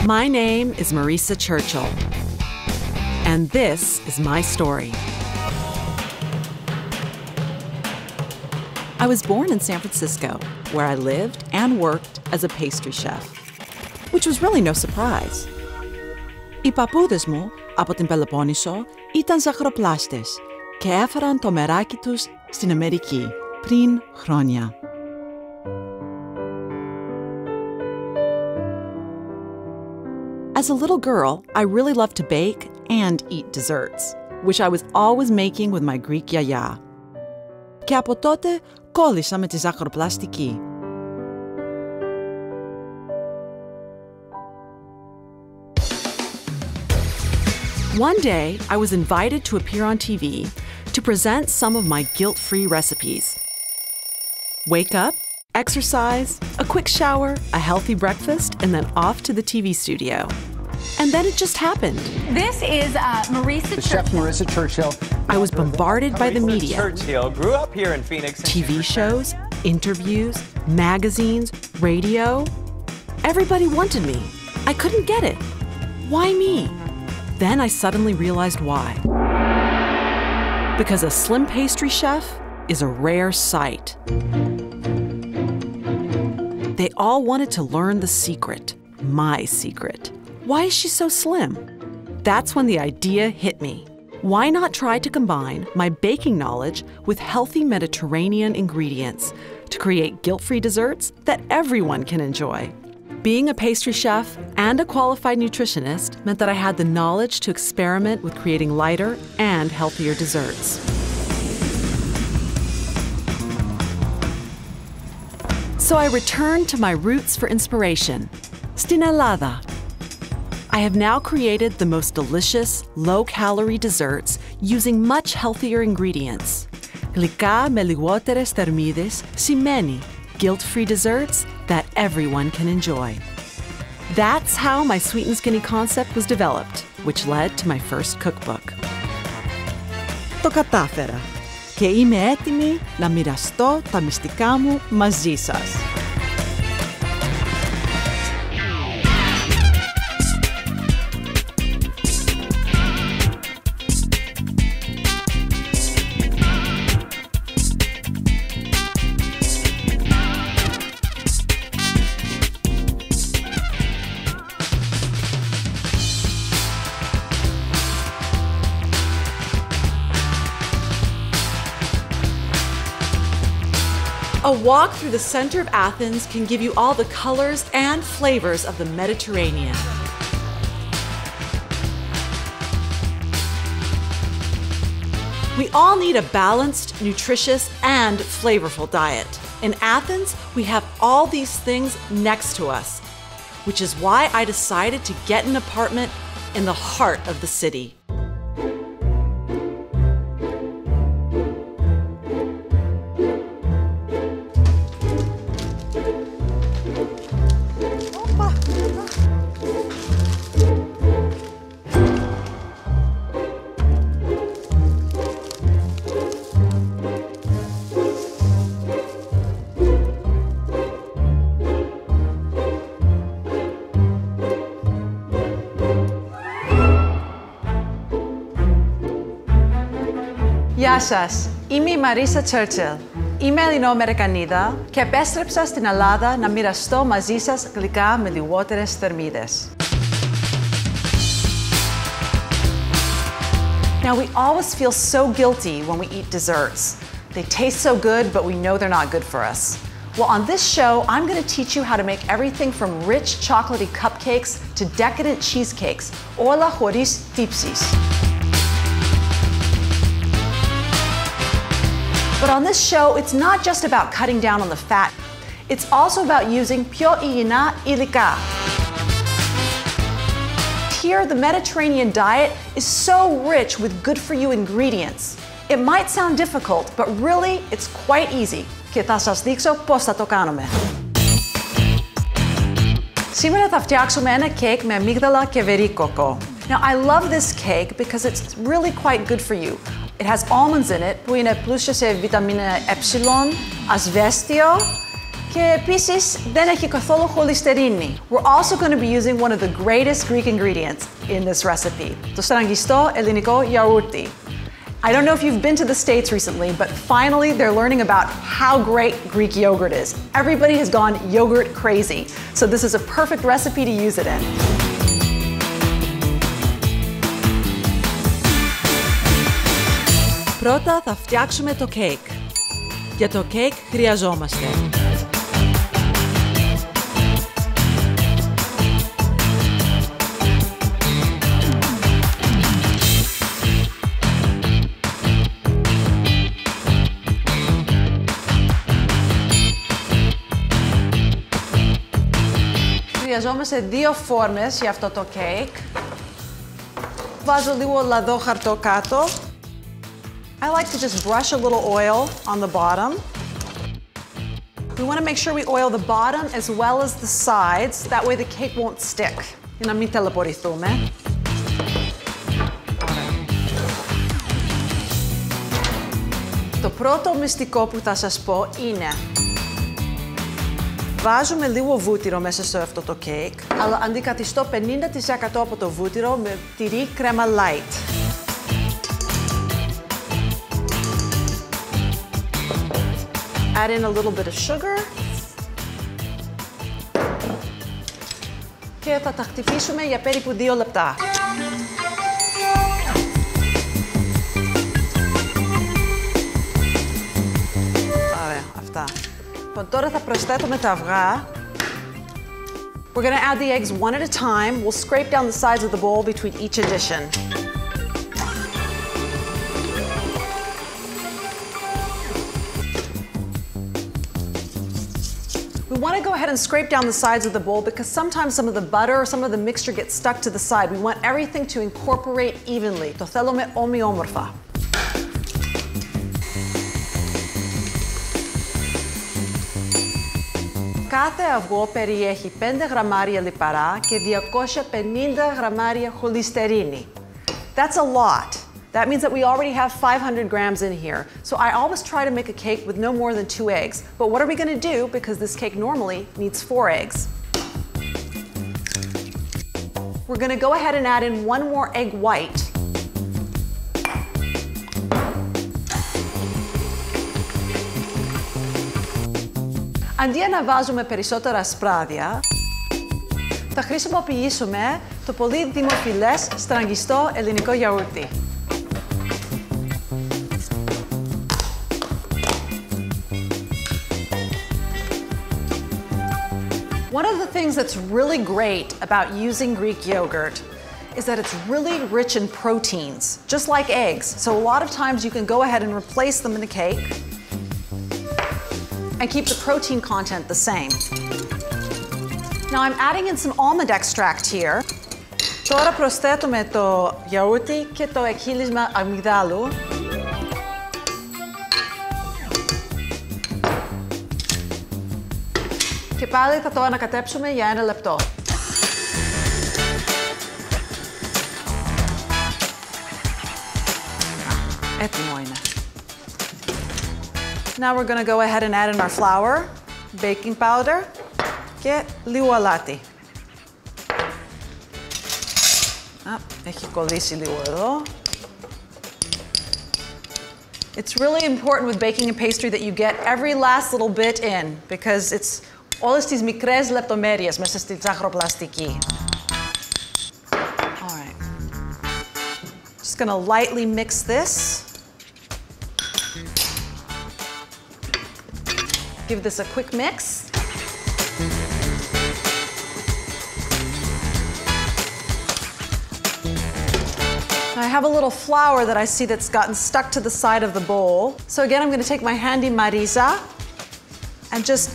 My name is Marisa Churchill, and this is my story. I was born in San Francisco, where I lived and worked as a pastry chef, which was really no surprise. Οι παππούδες μου από την Πελοπόννησο ήταν ζαχαροπλάστες και έφεραν το μεράκι τους στην Αμερική πριν χρόνια. As a little girl, I really loved to bake and eat desserts, which I was always making with my Greek γιαγιά. Και από τότε κόλλησα με τη ζαχαροπλαστική. One day, I was invited to appear on TV to present some of my guilt-free recipes. Wake up, exercise, a quick shower, a healthy breakfast, and then off to the TV studio. And then it just happened. This is Marisa Churchill. Chef Marisa Churchill. I was bombarded by the media. Marisa Churchill grew up here in Phoenix. TV shows, interviews, magazines, radio. Everybody wanted me. I couldn't get it. Why me? Then I suddenly realized why. Because a slim pastry chef is a rare sight. They all wanted to learn the secret, my secret. Why is she so slim? That's when the idea hit me. Why not try to combine my baking knowledge with healthy Mediterranean ingredients to create guilt-free desserts that everyone can enjoy? Being a pastry chef and a qualified nutritionist meant that I had the knowledge to experiment with creating lighter and healthier desserts. So I returned to my roots for inspiration, στην Ελλάδα. I have now created the most delicious, low-calorie desserts using much healthier ingredients. Γλυκά με λιγότερες θερμίδες σημαίνει guilt-free desserts that everyone can enjoy. That's how my Sweet and Skinny concept was developed, which led to my first cookbook. Το κατάφερα και είμαι έτοιμη να μοιραστώ τα μυστικά μου μαζί σας. A walk through the center of Athens can give you all the colors and flavors of the Mediterranean. We all need a balanced, nutritious, and flavorful diet. In Athens, we have all these things next to us, which is why I decided to get an apartment in the heart of the city. Γεια σας, είμαι η Marisa Churchill. Είμαι Ελληνοαμερικανίδα και επέστρεψα στην Ελλάδα να μοιραστώ μαζί σας γλυκά με λιγότερες θερμίδες. Now, we always feel so guilty when we eat desserts. They taste so good, but we know they're not good for us. Well, on this show, I'm going to teach you how to make everything from rich chocolatey cupcakes to decadent cheesecakes, όλα χωρίς τύψεις. But on this show, it's not just about cutting down on the fat. It's also about using πιο υγιεινά υλικά. Here, the Mediterranean diet is so rich with good-for-you ingredients. It might sound difficult, but really, it's quite easy. Και θα σας δείξω πώς θα το κάνουμε. Σήμερα θα φτιάξουμε ένα κέικ με αμύγδαλα και βερίκοκο. Now, I love this cake because it's really quite good for you. It has almonds in it, που είναι πλούσιο σε βιταμίνα Ε, ασβέστιο Και επίσης δεν έχει καθόλου χολυστερίνη. We're also going to be using one of the greatest Greek ingredients in this recipe, το στραγγιστό ελληνικό γιαούρτι. I don't know if you've been to the States recently, but finally they're learning about how great Greek yogurt is. Everybody has gone yogurt crazy, so this is a perfect recipe to use it in. Πρώτα θα φτιάξουμε το κέικ. Για το κέικ χρειαζόμαστε Χρειαζόμαστε 2 φόρμες για αυτό το κέικ. Βάζω λίγο λαδόχαρτο κάτω. I like to just brush a little oil on the bottom. We want to make sure we oil the bottom as well as the sides. That way the cake won't stick. Για να μην ταλαιπωρηθούμε. Το πρώτο μυστικό που θα σας πω είναι βάζουμε λίγο βούτυρο μέσα σε αυτό το κέικ, αλλά αντικαθιστώ 50% από το βούτυρο με τυρί κρέμα light. Add in a little bit of sugar. Και θα τα χτυπήσουμε για περίπου 2 λεπτά. Ωραία, αυτά. Τώρα θα προσθέτουμε τα αυγά. We're going to add the eggs one at a time. We'll scrape down the sides of the bowl between each addition. We want to go ahead and scrape down the sides of the bowl because sometimes some of the butter or some of the mixture gets stuck to the side. We want everything to incorporate evenly. Το θέλουμε ομοιόμορφα. Κάθε αυγό περιέχει 5 γραμμάρια λιπαρά και 250 γραμμάρια χολυστερίνη. That's a lot. That means that we already have 500 grams in here. So I always try to make a cake with no more than 2 eggs. But what are we going to do? Because this cake normally needs 4 eggs. We're going to go ahead and add in 1 more egg white. Αντί να βάζουμε περισσότερα σπράδια, θα χρησιμοποιήσουμε το πολύ δημοφιλές στραγγιστό ελληνικό γιαούρτι. One of the things that's really great about using Greek yogurt is that it's really rich in proteins, just like eggs. So a lot of times you can go ahead and replace them in the cake and keep the protein content the same. Now I'm adding in some almond extract here. Τώρα προσθέτουμε το γιαούρτι και το εκχύλισμα αμυγδάλου. Και πάλι θα το ανακατέψουμε για 1 λεπτό. Έτοιμο είναι. Now we're going to go ahead and add in our flour, baking powder και λίγο αλάτι. Έχει κολλήσει λίγο εδώ. It's really important with baking a pastry that you get every last little bit in because it's όλες τις μικρές λεπτομέρειες μέσα στη ζαχαροπλαστική. All right. Just going to lightly mix this. Give this a quick mix. I have a little flour that I see that's gotten stuck to the side of the bowl. So again, I'm going to take my handy Marisa and just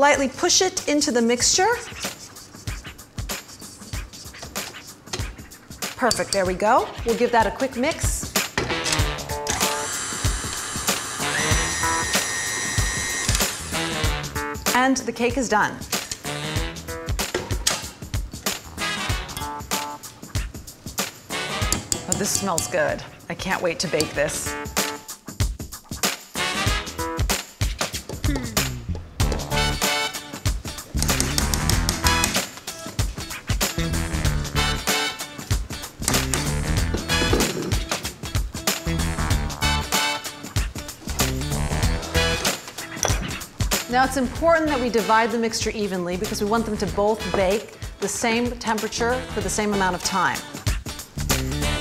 lightly push it into the mixture. Perfect, there we go. We'll give that a quick mix. And the cake is done. Oh, this smells good. I can't wait to bake this. Now it's important that we divide the mixture evenly because we want them to both bake the same temperature for the same amount of time.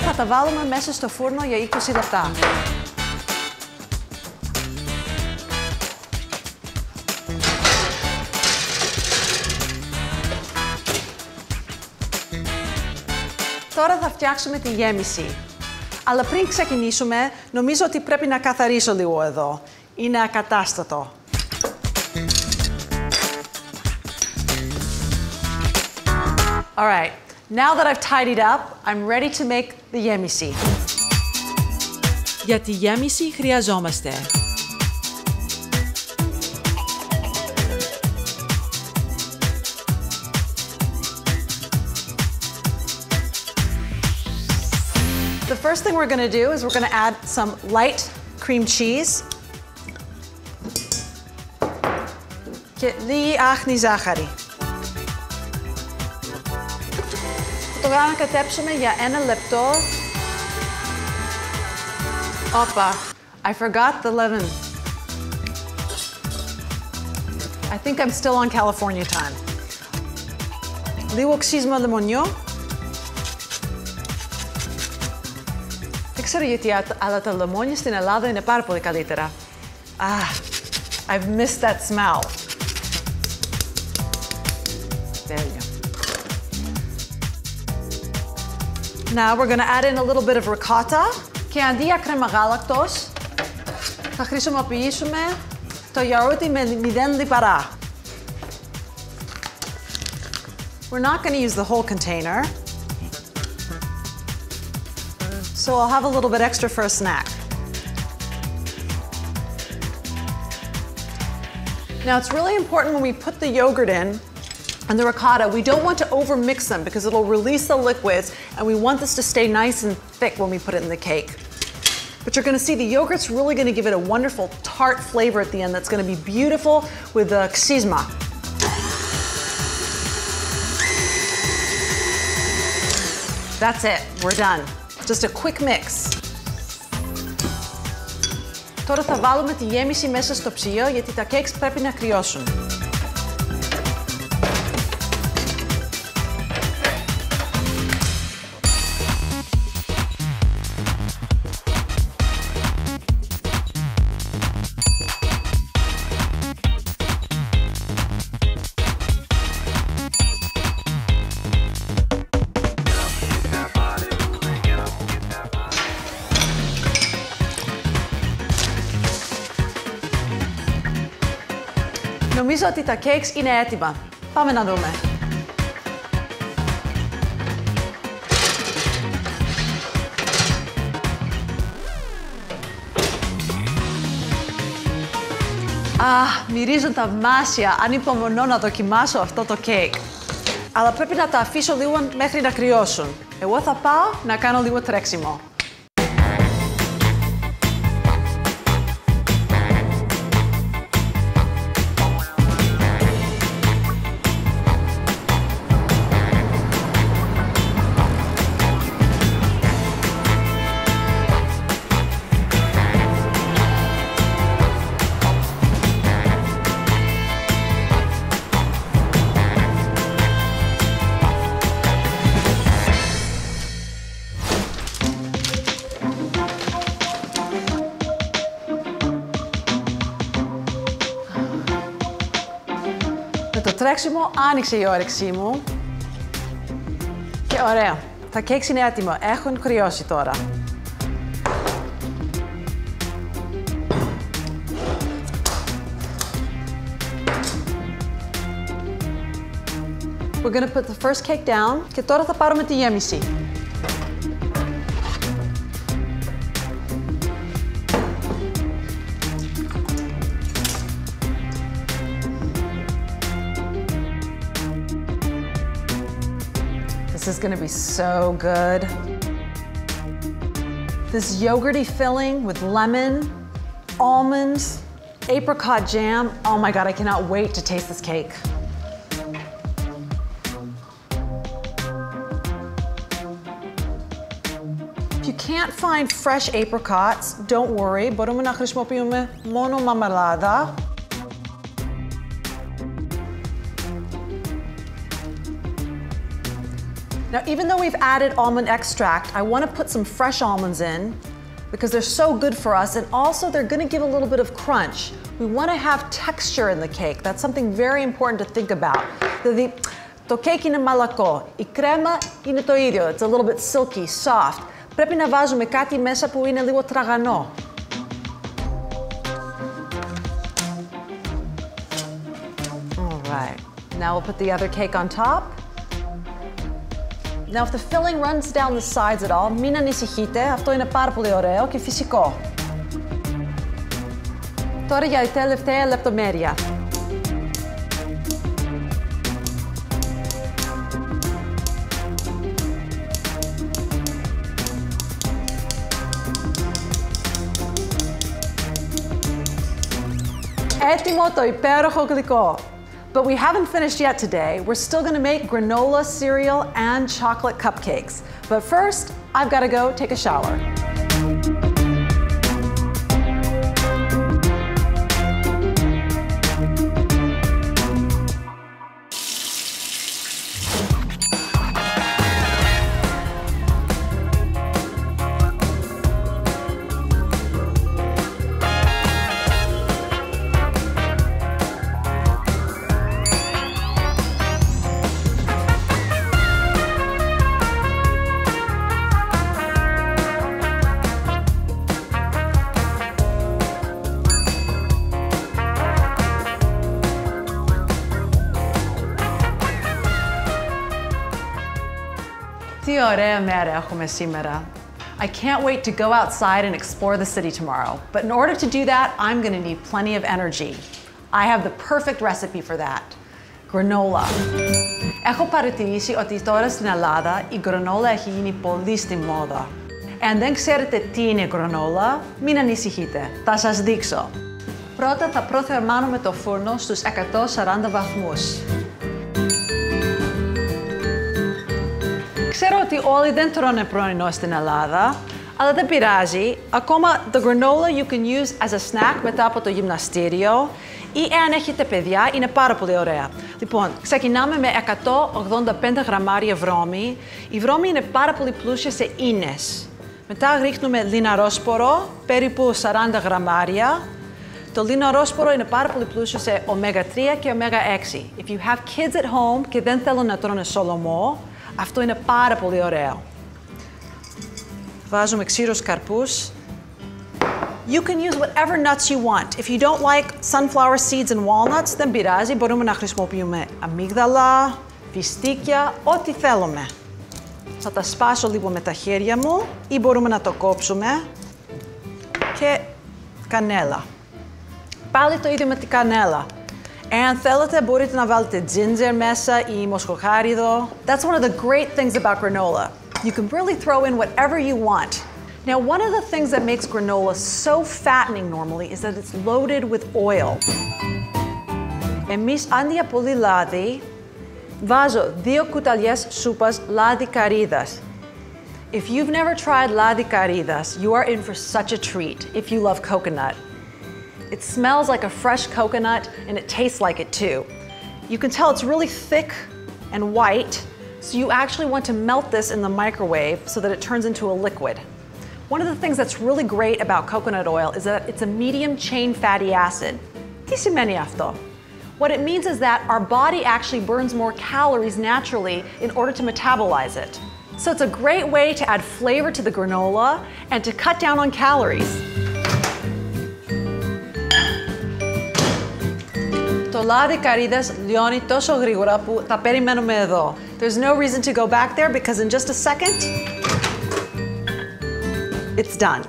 Θα τα βάλουμε μέσα στο φούρνο για 20 λεπτά. Τώρα θα φτιάξουμε τη γέμιση. Αλλά πριν ξεκινήσουμε, νομίζω ότι πρέπει να καθαρίσω λίγο εδώ. Είναι ακατάστατο. All right, now that I've tidied up, I'm ready to make the γέμιση. Για τη γέμιση χρειαζόμαστε The first thing we're going to do is we're going to add some light cream cheese και λίγη άχνη ζάχαρη. Το ανακατέψουμε για 1 λεπτό. Όπα, I forgot the lemon. I think I'm still on California time. Λίγο ξύσμα λεμονιού. Δεν ξέρω γιατί, αλλά τα λεμόνια στην Ελλάδα είναι πάρα πολύ καλύτερα. I've missed that smell. Τέλειο. Now we're going to add in a little bit of ricotta. Και αντί για κρέμα γάλακτος, θα χρησιμοποιήσουμε το γιαούρτι με 0 λιπαρά. We're not going to use the whole container. So I'll have a little bit extra for a snack. Now it's really important when we put the yogurt in and the ricotta, we don't want to overmix them because it'll release the liquids and we want this to stay nice and thick when we put it in the cake. But you're going to see the yogurt's really going to give it a wonderful tart flavor at the end that's going to be beautiful with the xysma. That's it, we're done. Just a quick mix. Τώρα θα βάλουμε τη γέμιση μέσα στο ψυγείο γιατί τα cakes πρέπει να κρυώσουν. Νομίζω ότι τα cakes είναι έτοιμα. Πάμε να δούμε. Μυρίζουν θαυμάσια. Ανυπομονώ να δοκιμάσω αυτό το cake. Αλλά πρέπει να τα αφήσω λίγο μέχρι να κρυώσουν. Εγώ θα πάω να κάνω λίγο τρέξιμο. Το τρέξιμο άνοιξε η όρεξή μου. Και ωραία. Τα cakes είναι έτοιμα. Έχουν κρυώσει τώρα. We're going to put the first cake down. Και τώρα θα πάρουμε τη γέμιση. This is going to be so good. This yogurty filling with lemon, almonds, apricot jam. Oh my God, I cannot wait to taste this cake. If you can't find fresh apricots, don't worry. Μπορούμε να χρησιμοποιούμε μόνο μαρμελάδα. Now, even though we've added almond extract, I want to put some fresh almonds in because they're so good for us, and also they're going to give a little bit of crunch. We want to have texture in the cake. That's something very important to think about. Το cake είναι μαλακό, η κρέμα είναι το ίδιο. It's a little bit silky, soft. Πρέπει να βάζουμε κάτι μέσα που είναι λίγο τραγανό. All right, now we'll put the other cake on top. Now, if the filling runs down the sides at all, μην ανησυχείτε, αυτό είναι πάρα πολύ ωραίο και φυσικό. Τώρα για η τελευταία λεπτομέρεια. Έτοιμο το υπέροχο γλυκό. But we haven't finished yet today. We're still going to make granola, cereal, and chocolate cupcakes. But first, I've got to go take a shower. Τι ωραία μέρα έχουμε σήμερα. I can't wait to go outside and explore the city tomorrow. But in order to do that, I'm going to need plenty of energy. I have the perfect recipe for that. Granola. Έχω παρατηρήσει ότι τώρα στην Ελλάδα η granola έχει γίνει πολύ στη μόδα. Αν δεν ξέρετε τι είναι granola, μην ανησυχείτε. Θα σας δείξω. Πρώτα θα προθερμάνουμε το φούρνο στους 140 βαθμούς. Ξέρω ότι όλοι δεν τρώνε πρωινό στην Ελλάδα, αλλά δεν πειράζει. Ακόμα το granola you can use as a snack μετά από το γυμναστήριο ή αν έχετε παιδιά, είναι πάρα πολύ ωραία. Λοιπόν, ξεκινάμε με 185 γραμμάρια βρώμη. Η βρώμη είναι πάρα πολύ πλούσια σε ίνες. Μετά ρίχνουμε λιναρόσπορο, περίπου 40 γραμμάρια. Το λιναρόσπορο είναι πάρα πολύ πλούσιο σε ωμέγα 3 και ωμέγα 6. If you have kids at home και δεν θέλουν να τρώνε σολομό, αυτό είναι πάρα πολύ ωραίο. Βάζουμε ξύρους καρπούς. You can use whatever nuts you want. If you don't like sunflower seeds and walnuts, δεν πειράζει. Μπορούμε να χρησιμοποιούμε αμύγδαλα, φιστίκια, ό,τι θέλουμε. Θα τα σπάσω λίγο με τα χέρια μου ή μπορούμε να το κόψουμε. Και κανέλα. Πάλι το ίδιο με την κανέλα. Αν θέλετε, μπορείτε να βάλετε ginger μέσα ή μοσχοχάριδο. That's one of the great things about granola. You can really throw in whatever you want. Now, one of the things that makes granola so fattening normally is that it's loaded with oil. Εμείς, αντί για πολύ λάδι, βάζω 2 κουταλιές σούπας λάδι καρύδας. If you've never tried λάδι καρύδας, you are in for such a treat if you love coconut. It smells like a fresh coconut, and it tastes like it too. You can tell it's really thick and white, so you actually want to melt this in the microwave so that it turns into a liquid. One of the things that's really great about coconut oil is that it's a medium chain fatty acid. Τι σημαίνει αυτό? What it means is that our body actually burns more calories naturally in order to metabolize it. So it's a great way to add flavor to the granola and to cut down on calories. Το λάδι καρύδας λιώνει τόσο γρήγορα που θα περιμένουμε εδώ. There's no reason to go back there because in just a second, it's done.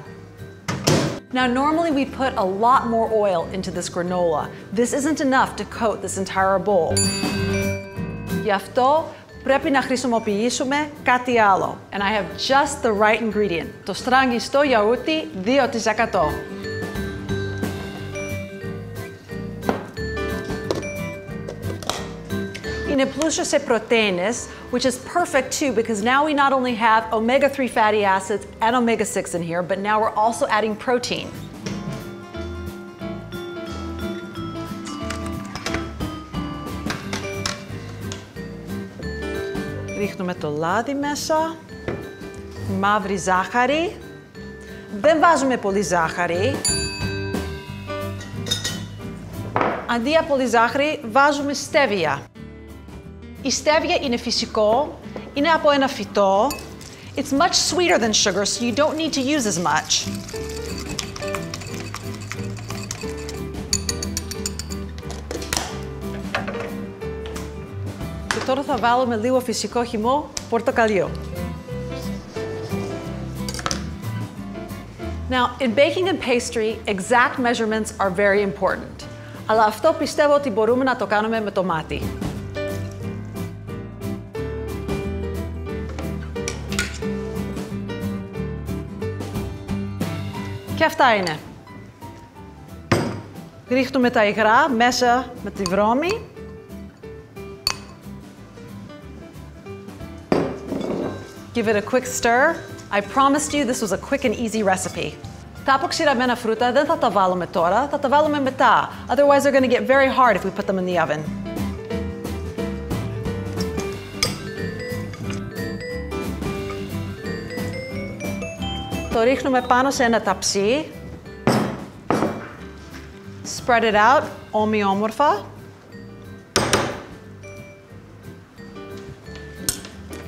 Now, normally we put a lot more oil into this granola. This isn't enough to coat this entire bowl. Γι' αυτό πρέπει να χρησιμοποιήσουμε κάτι άλλο. And I have just the right ingredient. Το στραγγιστό γιαούρτι 2%. Είναι πλούσιο σε πρωτεΐνες, which is perfect too because now we not only have omega-3 fatty acids and omega-6 in here, but now we're also adding protein. Ρίχνουμε το λάδι μέσα. Μαύρη ζάχαρη. Δεν βάζουμε πολύ ζάχαρη. Αντί για πολύ ζάχαρη, βάζουμε στέβια. Η στέβια είναι φυσικό, είναι από ένα φυτό. It's much sweeter than sugar, so you don't need to use as much. Και τώρα θα βάλουμε λίγο φυσικό χυμό πορτοκαλιού. Now, in baking and pastry, exact measurements are very important. Αλλά αυτό πιστεύω ότι μπορούμε να το κάνουμε με το μάτι. Και αυτά είναι. Ρίχνουμε τα υγρά μέσα με τη βρώμη. Give it a quick stir. I promised you this was a quick and easy recipe. Τα αποξηραμένα φρούτα δεν θα τα βάλουμε τώρα, θα τα βάλουμε μετά. Otherwise they're going to get very hard if we put them in the oven. Το ρίχνουμε πάνω σε ένα ταψί. Spread it out ομοιόμορφα.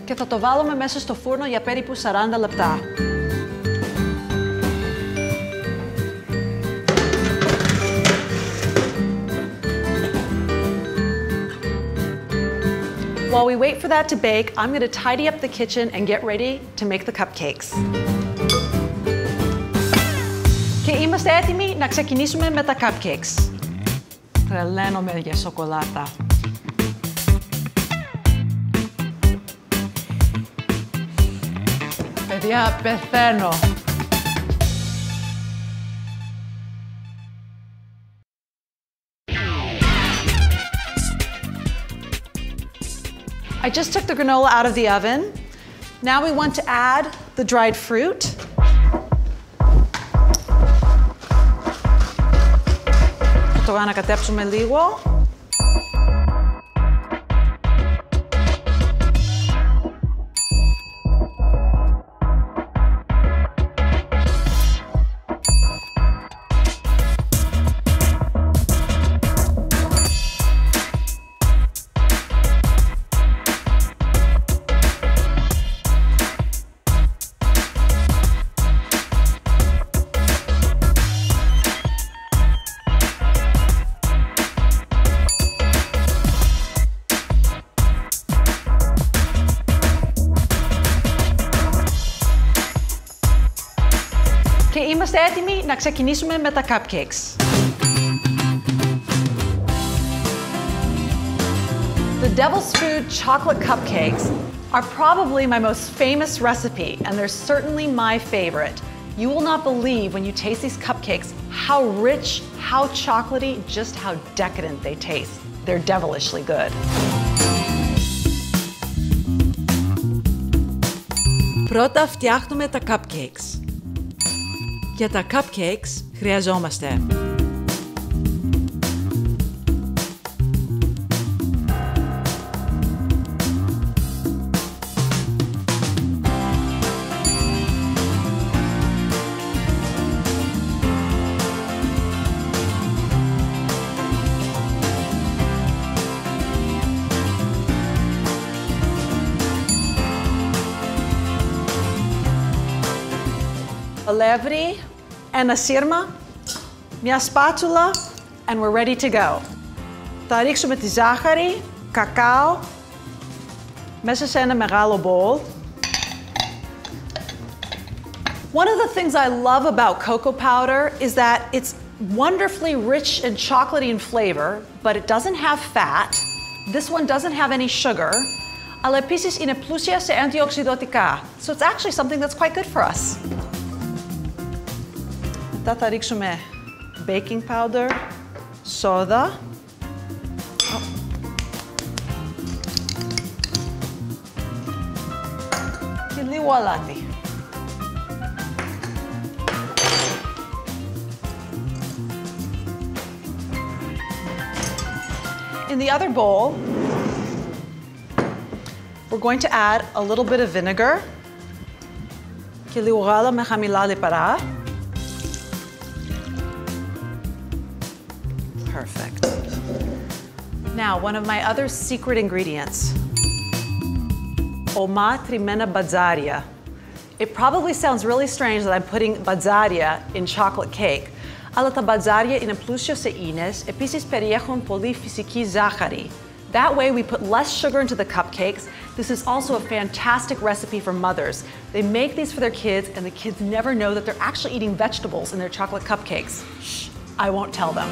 Και θα το βάλουμε μέσα στο φούρνο για περίπου 40 λεπτά. While we wait for that to bake, I'm going to tidy up the kitchen and get ready to make the cupcakes. Και είμαστε έτοιμοι να ξεκινήσουμε με τα cupcakes. Τρελαίνομαι για σοκολάτα. Παιδιά, πεθαίνω. I just took the granola out of the oven. Now we want to add the dried fruit. Θα το ανακατέψουμε λίγο. Και είμαστε έτοιμοι να ξεκινήσουμε με τα cupcakes. The Devil's Food chocolate cupcakes are probably my most famous recipe, and they're certainly my favorite. You will not believe when you taste these cupcakes how rich, how chocolatey, just how decadent they taste. They're devilishly good. Πρώτα φτιάχνουμε τα cupcakes. Για τα cupcakes χρειαζόμαστε αλεύρι, ένα σύρμα, μια σπάτουλα, and we're ready to go. Θα ρίξουμε τη ζάχαρη, κακάο, μέσα σε ένα μεγάλο bowl. One of the things I love about cocoa powder is that it's wonderfully rich and chocolatey in flavor, but it doesn't have fat. This one doesn't have any sugar. Αλλά επίσης είναι πλούσια σε αντιοξυδωτικά. So it's actually something that's quite good for us. Μετά θα ρίξουμε baking powder, σόδα. Και λίγο αλάτι. In the other bowl, we're we're going to add a little bit of vinegar. Και λίγο γάλα με χαμηλά λιπαρά. Perfect. Now, one of my other secret ingredients. Ομά τριμμένα μπατζάρια. It probably sounds really strange that I'm putting μπατζάρια in chocolate cake. Αλλά τα μπατζάρια είναι πλούσιο σε ίνες, επίσης περιέχουν πολύ φυσική ζάχαρη. That way we put less sugar into the cupcakes. This is also a fantastic recipe for mothers. They make these for their kids and the kids never know that they're actually eating vegetables in their chocolate cupcakes. Shh, I won't tell them.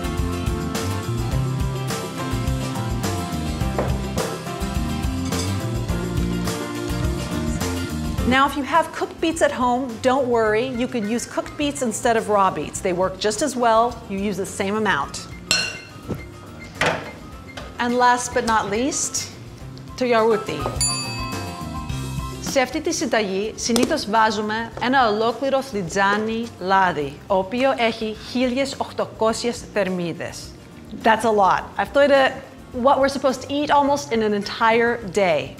Now, if you have cooked beets at home, don't worry. You could use cooked beets instead of raw beets. They work just as well. You use the same amount. And last but not least, το γιαούρτι. Σε αυτή τη συνταγή συνήθως βάζουμε ένα ολόκληρο φλιτζάνι λάδι, ο οποίο έχει 1.800 θερμίδες. That's a lot. Αυτό είναι what we're supposed to eat almost in an entire day.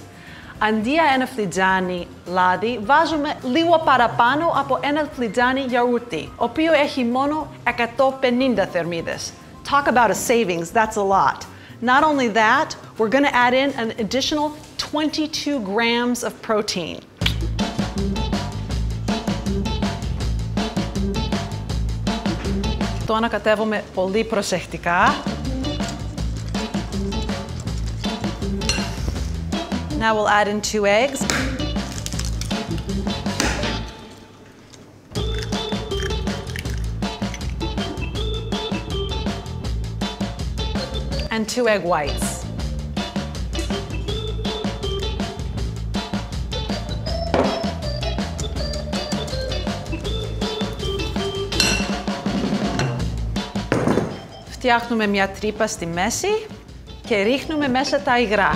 Αντί για ένα φλιτζάνι λάδι, βάζουμε λίγο παραπάνω από ένα φλιτζάνι γιαούρτι, ο οποίο έχει μόνο 150 θερμίδες. Talk about a savings, that's a lot. Not only that, we're going to add in an additional 22 grams of protein. Το ανακατεύουμε πολύ προσεκτικά. Now we'll add in 2 eggs. And 2 egg whites. Φτιάχνουμε μια τρύπα στη μέση και ρίχνουμε μέσα τα υγρά.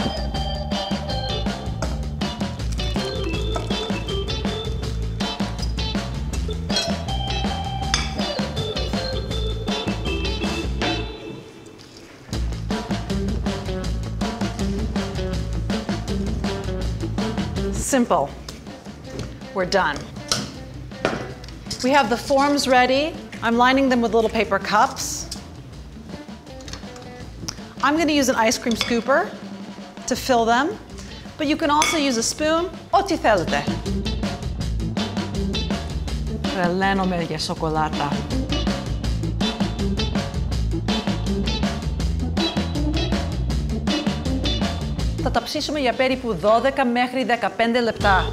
Simple. We're done. We have the forms ready. I'm lining them with little paper cups. I'm going to use an ice cream scooper to fill them, but you can also use a spoon. Ό,τι θέλετε. Τρελαίνομαι για σοκολάτα. Θα τα ψήσουμε για περίπου 12 μέχρι 15 λεπτά.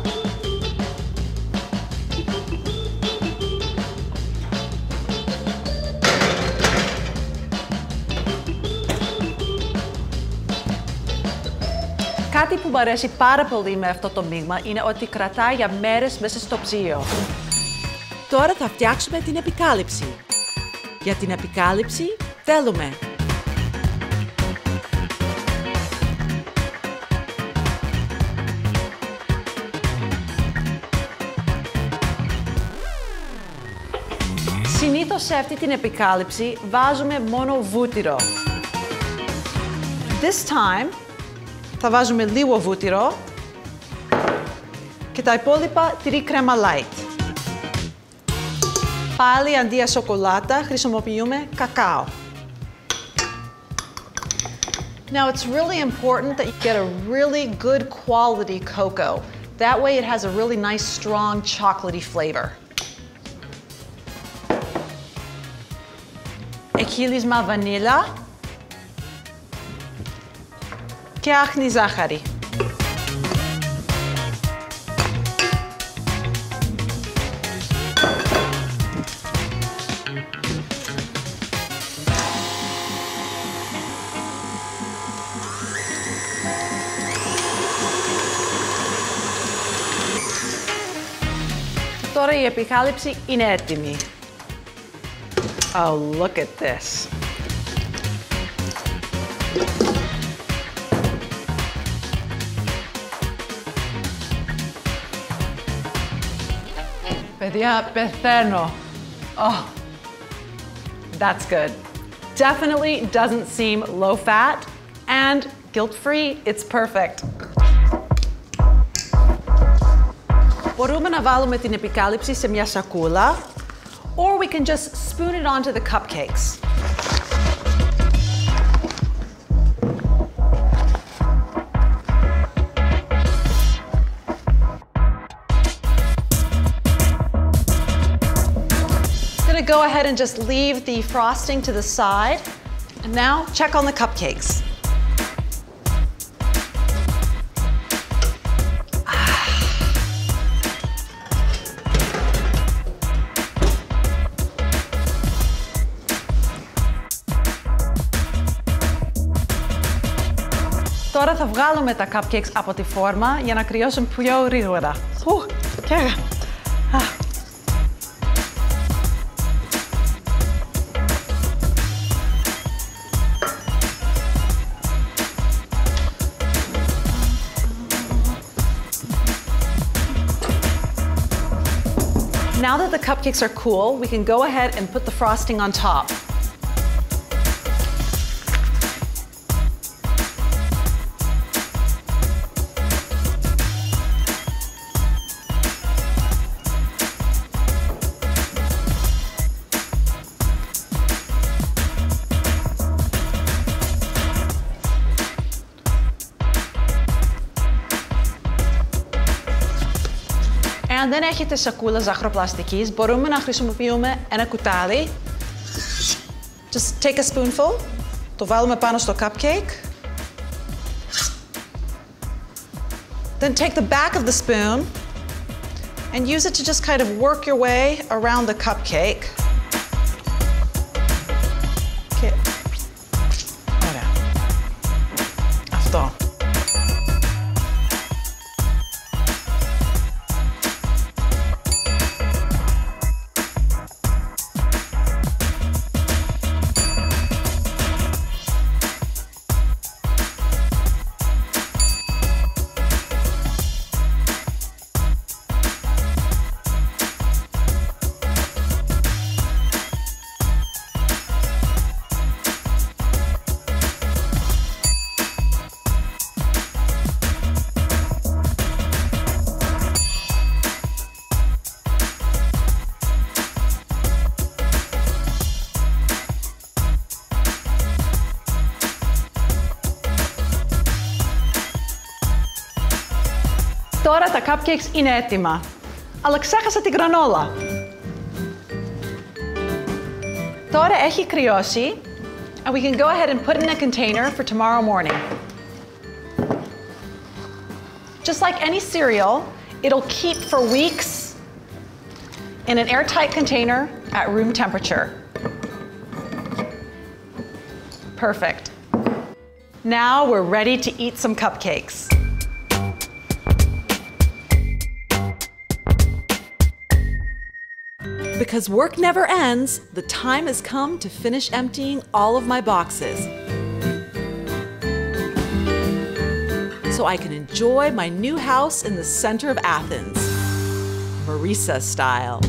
Κάτι που μου αρέσει πάρα πολύ με αυτό το μείγμα είναι ότι κρατάει για μέρες μέσα στο ψυγείο. Τώρα θα φτιάξουμε την επικάλυψη. Για την επικάλυψη θέλουμε συνήθως σε αυτή την επικάλυψη βάζουμε μόνο βούτυρο. This time θα βάζουμε λίγο βούτυρο και τα υπόλοιπα τυρί κρέμα light. Πάλι αντί για σοκολάτα χρησιμοποιούμε κακάο. Now it's really important that you get a really good quality cocoa. That way it has a really nice strong chocolatey flavor. Εκχύλισμα βανίλια και άχνη ζάχαρη. Τώρα η επικάλυψη είναι έτοιμη. Oh, look at this. Παιδιά, πεθαίνω. Oh, that's good. Definitely doesn't seem low fat and guilt-free. It's perfect. Μπορούμε να βάλουμε την επικάλυψη σε μια σακούλα, or we can just spoon it onto the cupcakes. Go ahead and just leave the frosting to the side. And now check on the cupcakes. Τώρα θα βγάλουμε τα cupcakes από τη φόρμα για να κρυώσουν πιο γρήγορα. Now that the cupcakes are cool, we can go ahead and put the frosting on top. Αν δεν έχετε σακούλα ζαχαροπλαστικής, μπορούμε να χρησιμοποιούμε ένα κουτάλι. Just take a spoonful. Το βάλουμε πάνω στο cupcake. Then take the back of the spoon and use it to just kind of work your way around the cupcake. Okay. Ωραία. Αυτό. Τώρα τα cupcakes είναι έτοιμα. Αλλά ξέχασα την γρανόλα. Τώρα έχει κρυώσει. And we can go ahead and put it in a container for tomorrow morning. Just like any cereal, it'll keep for weeks in an airtight container at room temperature. Perfect. Now we're ready to eat some cupcakes. Because work never ends, the time has come to finish emptying all of my boxes, so I can enjoy my new house in the center of Athens, Marisa style.